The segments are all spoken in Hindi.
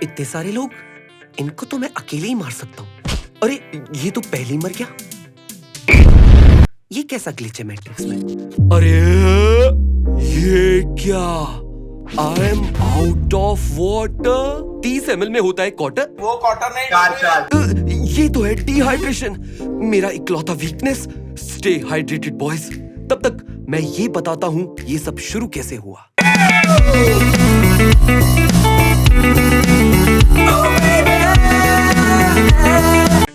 इतने सारे लोग, इनको तो मैं अकेले ही मार सकता हूँ। अरे ये तो पहले ही मर गया। ये कैसा ग्लिच है मैट्रिक्स में? अरे ये क्या? I am out of water. 30 ml में होता है क्वार्टर। वो क्वार्टर नहीं, ये तो है डिहाइड्रेशन, मेरा इकलौता वीकनेस। Stay hydrated boys. तब तक मैं ये बताता हूँ ये सब शुरू कैसे हुआ।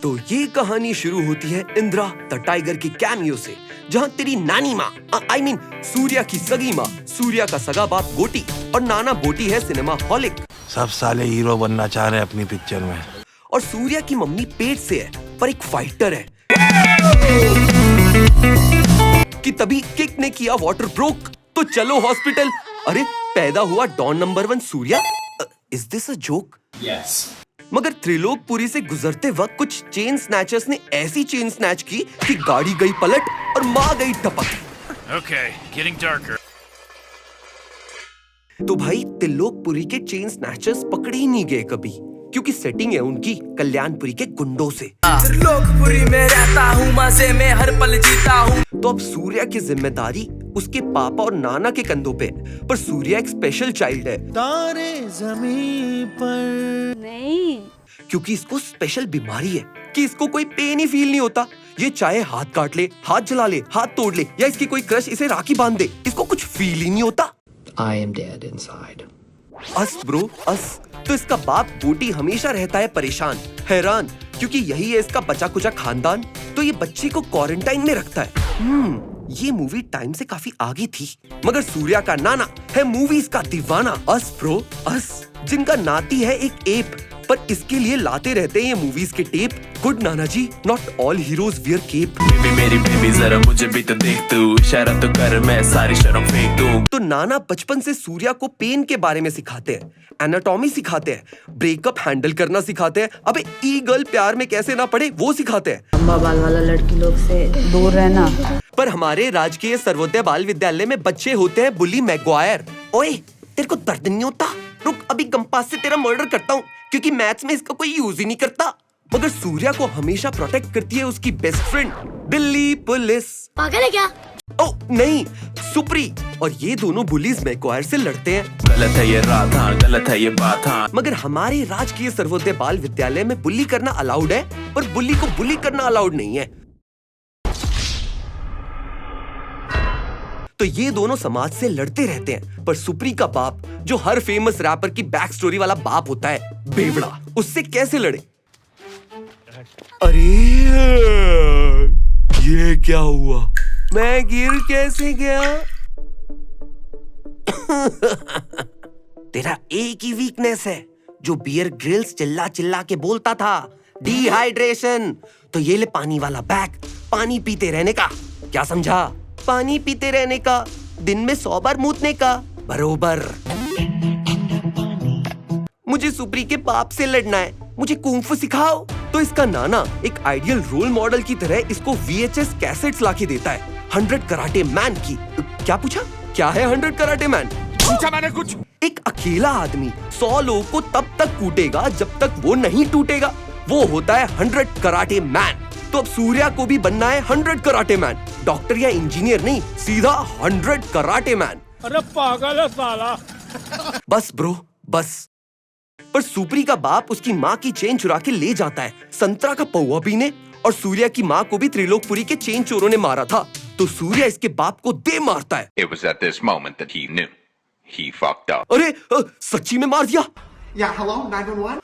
तो ये कहानी शुरू होती है इंदिरा द टाइगर की कैमियो से, जहाँ तेरी नानी माँ आई मीन सूर्या की सगी माँ, सूर्या का सगा बाप गोटी और नाना बोटी है सिनेमा हॉलिक। सब साले हीरो बनना चाह रहे हैं अपनी पिक्चर में। और सूर्या की मम्मी पेट से है पर एक फाइटर है कि तभी किक ने किया वाटर ब्रोक, तो चलो हॉस्पिटल। अरे पैदा हुआ don number 1 Surya. Is this a joke? Yes. मगर त्रिलोकपुरी से गुजरते वक्त कुछ चेन स्नैचर्स ने ऐसी चेन स्नैच की कि गाड़ी गई पलट और माँ गई टपक। Okay, getting darker. तो भाई त्रिलोकपुरी के चेन स्नैचर्स पकड़े ही नहीं गए कभी, क्योंकि सेटिंग है उनकी कल्याणपुरी के गुंडों से। त्रिलोकपुरी में रहता हूँ, मजे में हर पल जीता हूँ। तो अब सूर्या की जिम्मेदारी उसके पापा और नाना के कंधों पे है, पर सूर्या एक स्पेशल चाइल्ड है। तारे जमीन पर नहीं, क्योंकि इसको स्पेशल बीमारी है कि इसको कोई पेन ही फील नहीं होता। ये चाहे हाथ काट ले, हाथ जला ले, हाथ तोड़ ले, या इसकी कोई क्रश इसे राखी बांध दे, इसको कुछ फील ही नहीं होता। I am dead inside. अस ब्रो अस। तो इसका बाप गोटी हमेशा रहता है परेशान, हैरान, क्योंकि यही है इसका बचा कुचा खानदान। तो ये बच्चे को क्वारंटाइन में रखता है। ये मूवी टाइम से काफी आगे थी, मगर सूर्या का नाना है मूवीज का दीवाना। अस ब्रो अस, जिनका नाती है एक एप, पर इसके लिए लाते रहते हैं ये मूवीज के टेप। गुड नाना जी, not all heroes wear cape. Baby मेरी बेबी जरा मुझे भी तो देख तू, इशारा तो कर मैं सारी शर्म फेंक दूं। तो नाना बचपन से सूर्या को पेन के बारे में सिखाते हैं, एनाटॉमी सिखाते हैं, ब्रेकअप हैंडल करना सिखाते हैं, अबे ई गर्ल प्यार में कैसे ना पड़े वो सिखाते हैं। लंबा बाल वाला लड़की लोग से दूर रहना। पर हमारे राजकीय सर्वोदय बाल विद्यालय में बच्चे होते हैं बुली मैग्वायर। ओए तेरे को दर्द नहीं होता? रुक, अभी कंपास से तेरा मर्डर करता हूँ, क्योंकि मैथ्स में इसका कोई यूज ही नहीं करता। मगर सूर्या को हमेशा प्रोटेक्ट करती है उसकी बेस्ट फ्रेंड दिल्ली पुलिस। पागल है क्या? ओ नहीं, सुप्री। और ये दोनों बुलीज मैग्वायर से लड़ते हैं। गलत है ये रात, हाँ गलत है ये बात, हाँ। मगर हमारे राजकीय सर्वोदय बाल विद्यालय में बुली करना अलाउड है, पर बुली को बुली करना अलाउड नहीं है। तो ये दोनों समाज से लड़ते रहते हैं, पर सुप्री का बाप, जो हर फेमस रैपर की बैक स्टोरी वाला बाप होता है, बेवड़ा, उससे कैसे लड़े? अरे ये क्या हुआ? मैं गिर कैसे गया? तेरा एक ही वीकनेस है जो बियर ग्रिल्स चिल्ला चिल्ला के बोलता था, डिहाइड्रेशन। तो ये ले पानी वाला बैग, पानी पीते रहने का। क्या समझा? पानी पीते रहने का, दिन में 100 बार मूतने का बरोबर। मुझे सुप्री के बाप से लड़ना है, मुझे कुंफू सिखाओ। तो इसका नाना एक आइडियल रोल मॉडल की तरह इसको VHS कैसेट्स लाके देता है 100 कराटे मैन की। क्या पूछा? क्या है 100 कराटे मैन? पूछा मैंने कुछ? एक अकेला आदमी 100 लोगों को तब तक कूटेगा जब तक वो नहीं टूटेगा, वो होता है 100 कराटे मैन। तो अब सूर्या को भी बनना है 100 कराटे मैन, डॉक्टर या इंजीनियर नहीं, सीधा 100 कराटे मैन। अरे पागल है साला। बस ब्रो बस। पर सुप्री का बाप उसकी माँ की चेन चुरा के ले जाता है संतरा का पौवा पीने, और सूर्या की माँ को भी त्रिलोकपुरी के चेन चोरों ने मारा था। तो सूर्या इसके बाप को दे मारता है। It was at this moment that he knew he fucked up. अरे सच्ची में मार दिया? Yeah, hello, 911?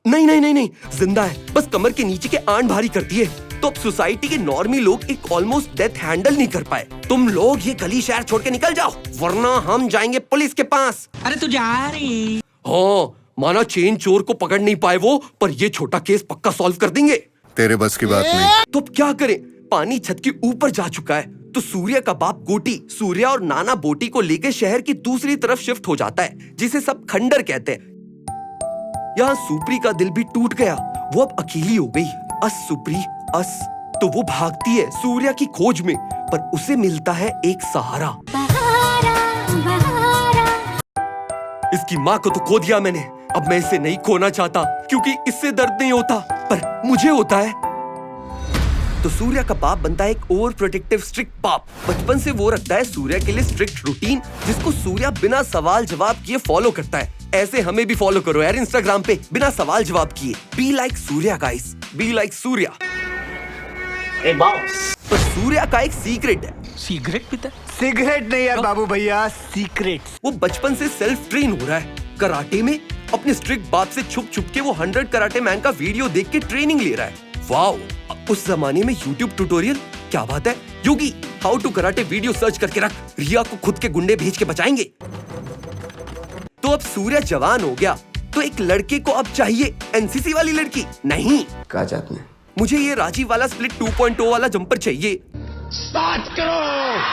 नहीं नहीं नहीं नहीं, जिंदा है, बस कमर के नीचे के आंट भारी करती है। तो अब सोसाइटी के नॉर्मी लोग एक ऑलमोस्ट डेथ हैंडल नहीं कर पाए। तुम लोग ये गली शहर छोड़ के निकल जाओ, वरना हम जाएंगे पुलिस के पास। अरे तू जा रही? हाँ, माना चेन चोर को पकड़ नहीं पाए वो, पर ये छोटा केस पक्का सॉल्व कर देंगे। तेरे बस की बात नहीं। तो अब क्या करें? पानी छत के ऊपर जा चुका है। तो सूर्या का बाप गोटी सूर्या और नाना बोटी को लेकर शहर की दूसरी तरफ शिफ्ट हो जाता है, जिसे सब खंडर कहते हैं। यहाँ सुप्री का दिल भी टूट गया, वो अब अकेली हो गई। अस सुप्री अस। तो वो भागती है सूर्या की खोज में, पर उसे मिलता है एक सहारा। बहारा, बहारा। इसकी माँ को तो खो दिया मैंने, अब मैं इसे नहीं खोना चाहता क्योंकि इससे दर्द नहीं होता, पर मुझे होता है। तो सूर्या का बाप बनता है एक ओवर प्रोटेक्टिव स्ट्रिक्ट बाप। बचपन से वो रखता है सूर्या के लिए स्ट्रिक्ट रूटीन, जिसको सूर्या बिना सवाल जवाब किए फॉलो करता है। ऐसे हमें भी फॉलो करो यार इंस्टाग्राम पे, बिना सवाल जवाब किए। Be like Surya guys, be like Surya. पर सूर्या का एक सीक्रेट है। सिगरेट पीता? सिगरेट नहीं यार बाबू भैया, सीक्रेट। वो बचपन से सेल्फ ट्रेन हो रहा है कराटे में। अपने स्ट्रिक्ट बाप से छुप छुप के वो 100 कराटे मैन का वीडियो देख के ट्रेनिंग ले रहा है। वाओ, उस जमाने में यूट्यूब ट्यूटोरियल, क्या बात है। Yogi, how to karate video search करके रख, रिया को खुद के गुंडे भेज के बचाएंगे। तो अब सूर्या जवान हो गया, तो एक लड़के को अब चाहिए एनसीसी वाली लड़की नहीं। कहा जात में मुझे ये राजीव वाला स्प्लिट 2.0 वाला जंपर चाहिए।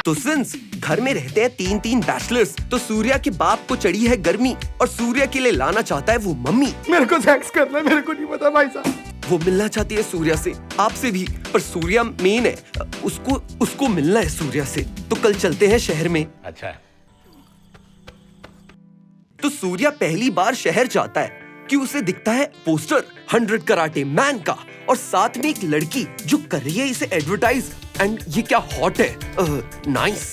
तो सिंस घर में रहते हैं 3 बैचलर्स, तो सूर्या के बाप को चढ़ी है गर्मी और सूर्या के लिए लाना चाहता है वो मम्मी। मेरे को सेक्स करना है, मेरे को नहीं पता भाई साहब। वो मिलना चाहती है सूर्या से, आपसे भी, पर सूर्या मेन है, उसको मिलना है सूर्या से। तो कल चलते हैं शहर में। अच्छा। तो सूर्या पहली बार शहर जाता है कि उसे दिखता है पोस्टर 100 कराटे मैन का और साथ में एक लड़की जो कर रही है इसे एडवर्टाइज। एंड ये क्या हॉट है, नाइस,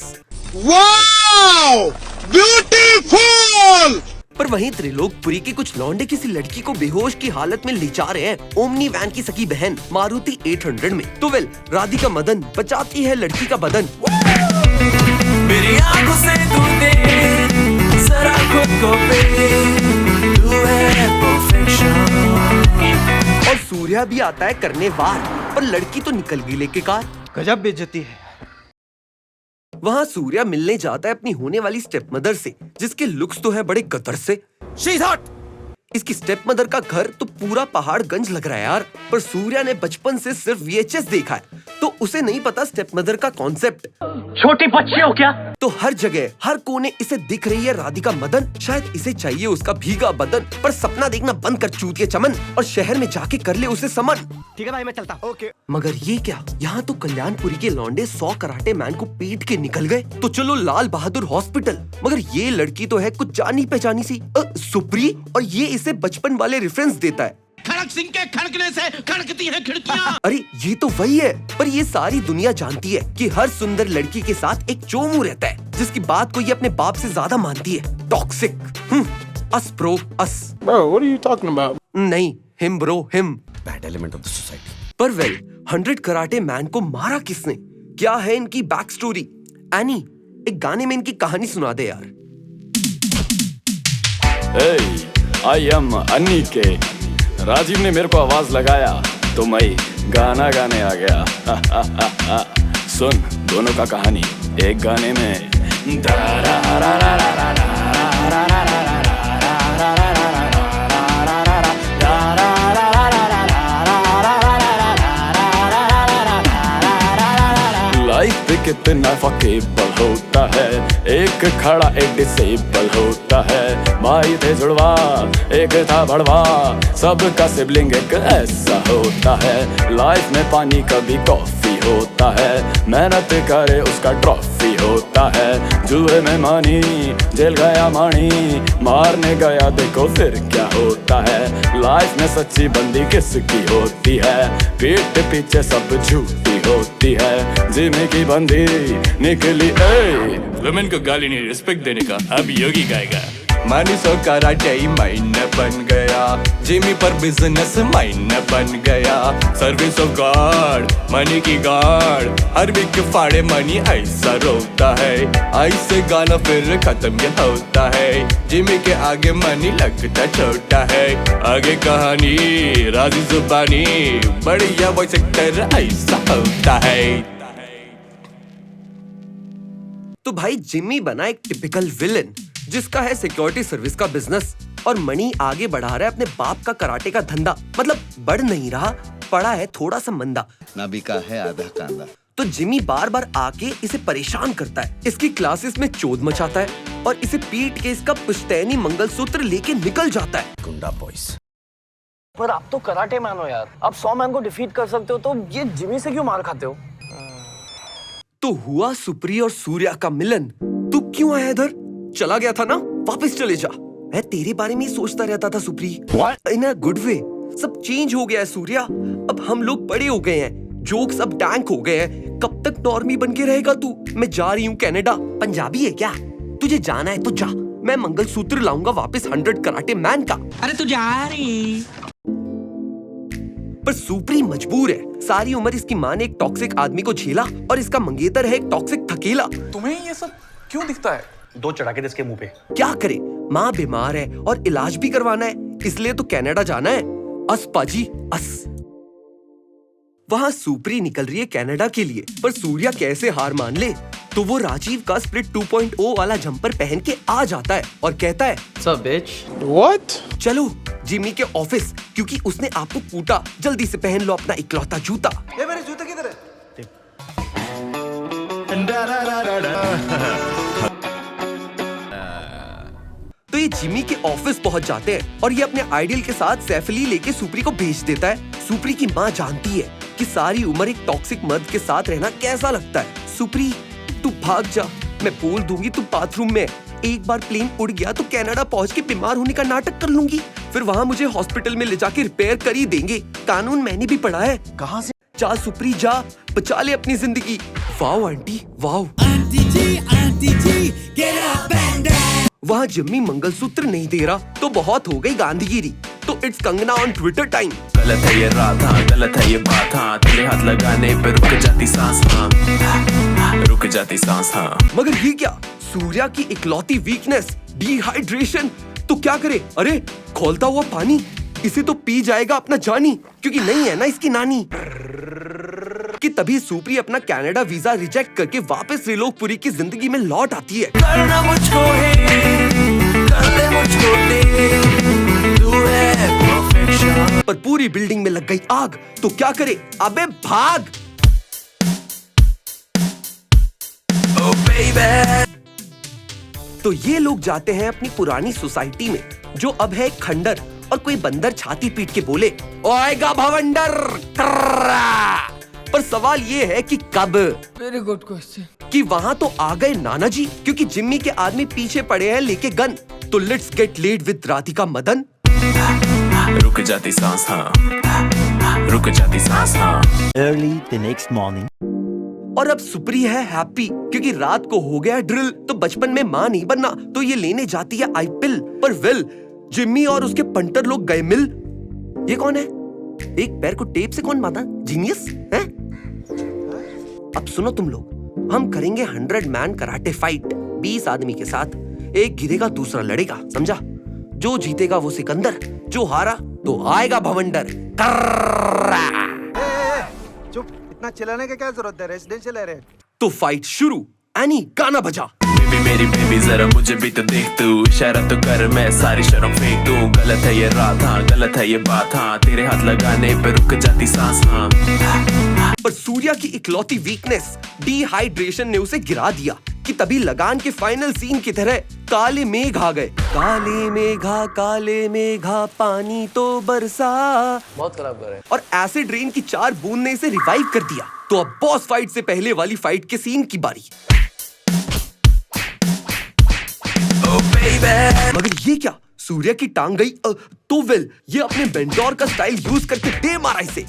वाओ, ब्यूटीफुल। पर वहीं त्रिलोकपुरी के कुछ लौंडे किसी लड़की को बेहोश की हालत में ले जा रहे हैं ओमनी वैन की सगी बहन मारुति 800 में। तो वेल, राधिका मदन बचाती है लड़की का बदन। मेरी आंखों से तू देख जरा खुद को पे, तू है perfection। और सूर्या भी आता है करने वार, पर लड़की तो निकल गई लेके कार। गजब बेइज्जती है। वहाँ सूर्या मिलने जाता है अपनी होने वाली स्टेप मदर से, जिसके लुक्स तो है बड़े कतर से। She's hot! इसकी स्टेप मदर का घर तो पूरा पहाड़गंज लग रहा है यार। पर सूर्या ने बचपन से सिर्फ VHS देखा है, तो उसे नहीं पता स्टेप मदर का कॉन्सेप्ट। छोटे बच्चे हो क्या? तो हर जगह हर कोने इसे दिख रही है राधिका मदन। शायद इसे चाहिए उसका भीगा बदन, पर सपना देखना बंद कर चूतिए चमन और शहर में जाके कर ले उसे समन। ठीक है भाई, मैं चलता। ओके। मगर ये क्या, यहाँ तो कल्याणपुरी के लौंडे 100 कराटे मैन को पीट के निकल गए। तो चलो लाल बहादुर हॉस्पिटल। मगर ये लड़की तो है कुछ जानी पहचानी सी, सुप्री, और ये इसे बचपन वाले रेफरेंस देता है। खड़क सिंह के खड़कने से खड़कती हैं खिड़कियां। अरे ये तो वही है, पर ये सारी दुनिया जानती है कि हर सुंदर लड़की के साथ एक चोमू रहता है, जिसकी बात को ये अपने बाप से ज्यादा मानती है। Toxic. Us bro us. Bro, what are you talking about? नहीं, him bro him. Bad element of the society. पर वेल, 100 कराटे मैन को मारा किसने, क्या है इनकी बैक स्टोरी? एनी, एक गाने में इनकी कहानी सुना दे यार। आई एम अन्नी के। राजीव ने मेरे को आवाज लगाया तो मैं गाना गाने आ गया। सुन दोनों का कहानी एक गाने में। लाइफ पे कितना फकेबल होता है, एक खड़ा एक डिसेबल होता है। भाई थे जुड़वा एक था भड़वा, सबका सिबलिंग एक ऐसा होता है। लाइफ में पानी कभी कॉफी होता है, मेहनत करे उसका ट्रॉफी होता है। जुए में मानी जेल गया मानी, मारने गया देखो फिर क्या होता है। लाइफ में सच्ची बंदी किसकी होती है, पीठ पीछे सब झूठी होती है। जिम्मे की बंदी निकली वुमेन को गाली नहीं रिस्पेक्ट देने का, अब योगी गाएगा। मनी सो कराटे माइन बन गया, जिमी पर बिजनेस माइन बन गया। सर्विस ऑफ गॉड मनी की गार्ड, हर वीक फाड़े मनी ऐसा रोता है। ऐसे गाना फिर खत्म ये होता है, जिमी के आगे मनी लगता छोटा है। आगे कहानी राजी जुबानी, बढ़िया वॉइस एक्टर ऐसा होता है। तो भाई जिम्मी बना एक टिपिकल विलन, जिसका है सिक्योरिटी सर्विस का बिजनेस, और मणि आगे बढ़ा रहा है अपने बाप का कराटे का धंधा। मतलब बढ़ नहीं रहा, पड़ा है थोड़ा सा मंदा। ना बिका है आधा कांदा। तो जिम्मी बार बार आके इसे परेशान करता है, इसकी क्लासेस में चोद मचाता है और इसे पीट के इसका पुश्तैनी मंगलसूत्र लेके निकल जाता है। गुंडा बॉयज। पर आप तो कराटे मैन हो यार, आप 100 मैन को डिफीट कर सकते हो, तो ये जिमी से क्यों मार खाते हो? तो हुआ सुप्री और सूर्या का मिलन। तू क्यों आया इधर? चला गया था ना, वापस चले जा। मैं तेरे बारे में ही सोचता रहता था सुप्री। इन अ गुड वे। सब चेंज हो गया है सूर्या। अब हम लोग बड़े हो गए हैं, जोक्स अब टैंक हो गए हैं। कब तक नॉर्मी बन के रहेगा तू? मैं जा रही हूँ कनाडा। पंजाबी है क्या? तुझे जाना है तो जा। मैं मंगलसूत्र लाऊंगा वापस 100 कराटे मैन का। अरे तू जा रही। पर सुप्री मजबूर है। सारी उम्र इसकी माँ ने एक टॉक्सिक आदमी को झेला और इसका मंगेतर है एक टॉक्सिक थकेला। तुम्हें ये सब क्यों दिखता है? 2 चढ़ा के दे इसके मुंह पे। क्या करे, माँ बीमार है और इलाज भी करवाना है, इसलिए तो कनाडा जाना है। अस पाजी अस। वहाँ सुप्री निकल रही है कनाडा के लिए, पर सूर्या कैसे हार मान ले तो वो राजीव का स्प्लिट 2.0 वाला जंपर पहन के आ जाता है और कहता है Sup, bitch? What? चलो जिमी के ऑफिस, क्योंकि उसने आपको कूटा। जल्दी से पहन लो अपना इकलौता जूता। ये मेरे जूते किधर है? तो ये जिमी के ऑफिस पहुंच जाते हैं और ये अपने आइडियल के साथ सैफ अली लेके सुप्री को भेज देता है। सुप्री की माँ जानती है कि सारी उम्र एक टॉक्सिक मर्द के साथ रहना कैसा लगता है। सुप्री तू भाग जा, मैं बोल दूंगी तू बाथरूम में। एक बार प्लेन उड़ गया तो कनाडा पहुंच के बीमार होने का नाटक कर लूंगी, फिर वहाँ मुझे हॉस्पिटल में ले जाके रिपेयर कर ही देंगे। कानून मैंने भी पढ़ा है। कहाँ से? जा सुप्री जा, बचा ले अपनी जिंदगी। Wow aunty wow. वहाँ जिम्मी मंगलसूत्र नहीं दे रहा तो बहुत हो गई गांधीगिरी। तो it's Kangana on Twitter time. गलत है ये रात, हाँ गलत है ये बात, हाँ तेरे हाथ लगाने पे रुक जाती सांस, हाँ रुक जाती सांस, हाँ। मगर ये क्या, सूर्या की इकलौती वीकनेस डिहाइड्रेशन। तो क्या करे? अरे खोलता हुआ पानी, इसे तो पी जाएगा अपना जानी, क्योंकि नहीं है ना इसकी नानी। कि तभी सुप्री अपना कनाडा वीजा रिजेक्ट करके वापस त्रिलोकपुरी की जिंदगी में लौट आती है। करना मुझको है, कर ले मुझको दे, तू है perfection। पर पूरी बिल्डिंग में लग गई आग, तो क्या करे? अबे भाग। Oh baby। तो ये लोग जाते हैं अपनी पुरानी सोसाइटी में, जो अब है एक खंडर, और कोई बंदर छाती पीट के बोले ओएगा भवंडर। पर सवाल ये है कि कब? Very good question. कि वहाँ तो आ गए नाना जी, क्योंकि जिम्मी के आदमी पीछे पड़े हैं लेके गन। तो let's get late with Radhika Madan. रुक जाती सांस, हाँ रुक जाती सांस, हाँ। Early the next morning। और अब सुप्री है हैप्पी, क्योंकि रात को हो गया ड्रिल। तो बचपन में माँ नहीं बनना, तो ये लेने जाती है आई पिल। पर विल, जिम्मी और उसके पंटर लोग गए मिल। ये कौन है? एक पैर को टेप से कौन बांधा? जीनियस है। अब सुनो तुम लोग, हम करेंगे 100 मैन कराटे फाइट 20 आदमी के साथ। एक गिरेगा दूसरा लड़ेगा, समझा? जो जीतेगा वो सिकंदर, जो हारा तो आएगा भवंडर। चुप, इतना चिल्लाने की क्या जरूरत है? रेजिडेंशियल एरिया है। तो फाइट शुरू। एनी गाना बजा। बेबी मेरी बेबी जरा मुझे भी तो देख तू, इशारा तो कर मैं सारी शर्म फेंक दूं। गलत है ये रात, हाँ गलत है ये बात, हाँ तेरे हाथ लगाने पे रुक जाती सांस, हाँ। पर सूर्या की इकलौती वीकनेस डिहाइड्रेशन ने उसे गिरा दिया। कि तभी लगान के फाइनल सीन की तरह काले मेघ आ गए। काले मेघा पानी तो बरसा। बहुत खराब कर रहे हैं। और एसिड रेन की 4 बूंद ने इसे रिवाइव कर दिया। तो अब बॉस फाइट से पहले वाली फाइट के सीन की बारी। Oh baby। मगर ये क्या, सूर्या की टांग गई। तो वेल, ये अपने बेंटोर का स्टाइल यूज करके दे मारा इसे।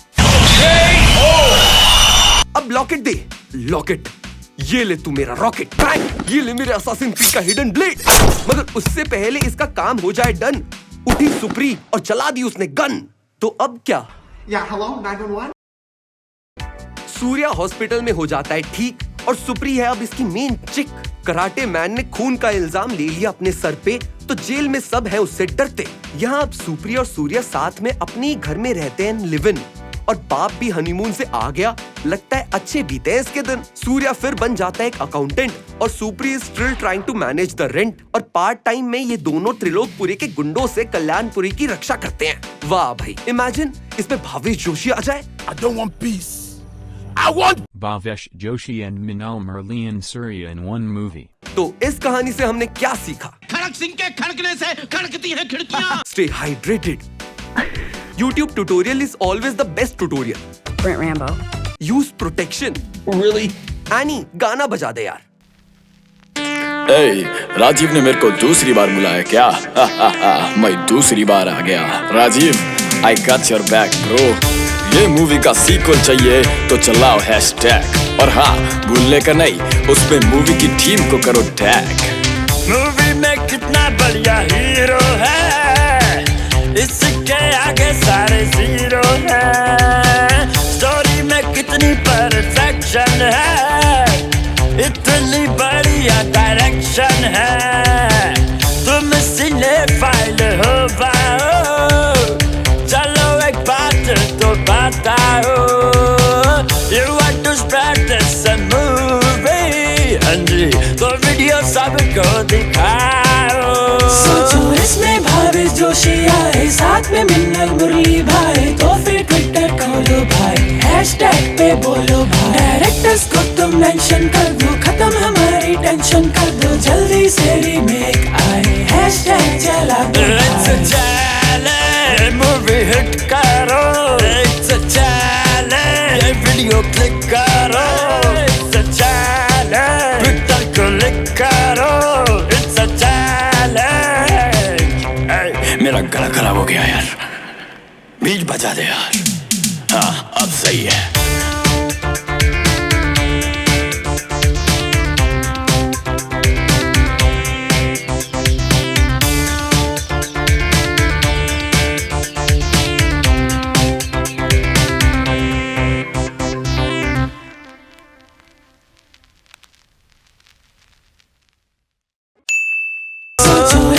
अब लॉकेट दे। लॉकेट, ये ले तू मेरा रॉकेट। ये ले मेरे असासिन क्रीड का हिडन ब्लेड। मगर उससे पहले इसका काम हो जाए डन, उठी सुप्री और चला दी उसने गन। तो अब क्या? हेलो 911। सूर्या हॉस्पिटल में हो जाता है ठीक, और सुप्री है अब इसकी मेन चिक। कराटे मैन ने खून का इल्जाम ले लिया अपने सर पे, तो जेल में सब है उससे डरते। यहाँ अब सुप्री और सूर्या साथ में अपने घर में रहते हैं लिव इन। और बाप भी हनीमून से आ गया, लगता है अच्छे बीते हैं इसके दिन। सूर्या फिर बन जाता है एक अकाउंटेंट, और Supri is still trying to manage the rent. और पार्ट टाइम में ये दोनों त्रिलोकपुरी के गुंडों से कल्याणपुरी की रक्षा करते हैं। वाह भाई, इमेजिन इसमें भावेश जोशी आ जाए। I don't want peace. I want Bhavesh Joshi and Minal Muralian Surya in one movie. तो इस कहानी से हमने क्या सीखा? खड़क सिंह के खड़कने से खड़कती हैं खिड़कियां। Stay hydrated. YouTube tutorial is always the best tutorial. Brent Rambo. Use protection. Really? Annie, गाना बजा दे यार। राजीव ने मेरे को दूसरी बार बुलाया क्या? मैं दूसरी बार आ गया। Rajiv, I got your back bro। ये मूवी का सीक्वल चाहिए तो चलाओ हैशटैग। और हाँ, भूलने का नहीं, उसमें मूवी की टीम को करो टैग। मूवी में कितना बढ़िया हीरो है, इसके आगे सारे जीरो है। स्टोरी में कितनी परफेक्शन है, इतनी बढ़िया डायरेक्शन है। तुम सिनेफाइल हो पाओ, चलो एक बात तो बताओ। You want to spread this movie, हाँ जी, तो वीडियो सबको दिखाओ। सोचो इसमें भावेश जोशी आए, साथ में मिन्नल मुरली भाई, तो फिर ट्विटर खोलो भाई, हैशटैग पे बोलो भाई। डायरेक्टर्स को तुम मेंशन कर दो, खत्म हमारी टेंशन कर दो, जल्दी से रीमेक आए, हैशटैग चला दो चैलेंज, मूवी हिट करो, it's a challenge, video click करो, इट्स अ चैलेंज, ट्विटर को लिक करो, इट्स अ चैलेंज। मेरा गला खराब हो गया यार, बीच बजा दे यार। हाँ, अब सही है।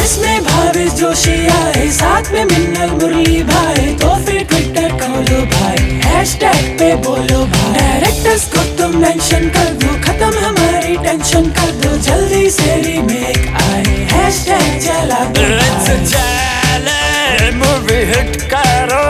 इसमें भावेश जोशी आए, साथ में मिन्नल मुरली भाई, तो फिर ट्विटर खोलो भाई, हैशटैग पे बोलो भाई। डायरेक्टर्स को तुम मेंशन कर दो, खत्म हमारी टेंशन कर दो, जल्दी से रीमेक आए, हैशटैग चला दो। It's a challenge, movie hit करो,